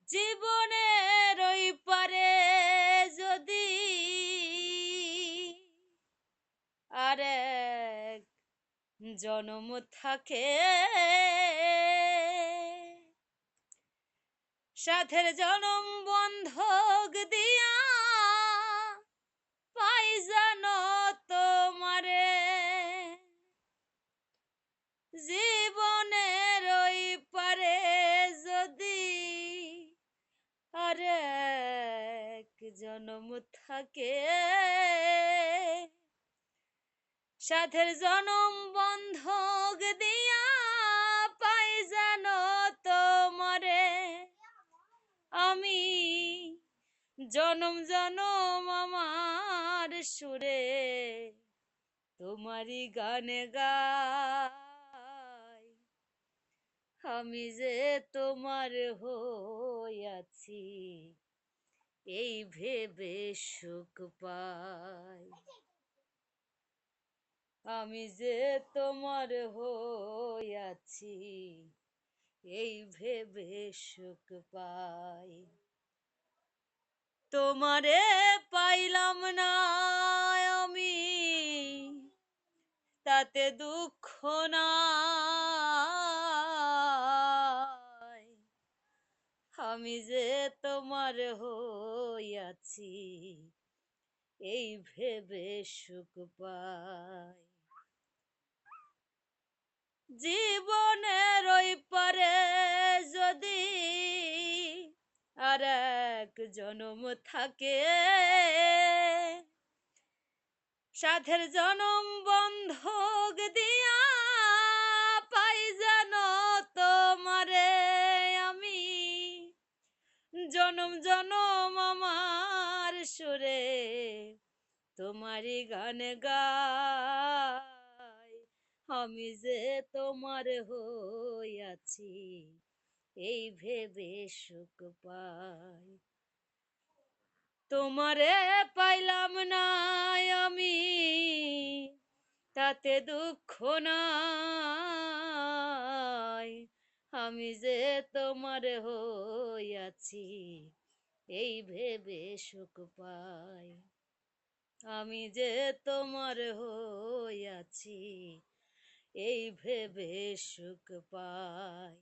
জীবনের ওই পারে যদি আর এক জনম থাকে, সাথের জনম বন্ধক দিয়া পাই জানো তোমারে। জীবনের ওই পারে যদি আর এক জনম থাকে, সাথের জনম বন্ধক দিয়া পাই জানো তোমারে। আমি জনম জনম আমার সুরে তোমারই গানে গাই। আমি যে তোমার হইয়াছি এই ভেবে সুখ পাই। আমি যে তোমার হইয়াছি এই ভেবে সুখ পাই। তোমারে পাইলাম না আমি তাতে দুঃখ নাই। আমি যে তোমার হইয়াছি এই ভেবে সুখ পাই। জীবনের ওই পারে যদি আর এক জনম থাকে, সাধের জনম বন্ধক দিয়া পাই জানো তোমারে। আমি জনম জনম আমার সুরে তোমারই গান গাই। আমি যে তোমার হইয়াছি এই ভেবে সুখ পাই। তোমারে পাইলাম না আমি তাতে দুঃখ নাই। আমি যে তোমার হইয়াছি এই ভেবে সুখ পাই। আমি যে তোমার হইয়াছি এই ভেবে সুখ পাই।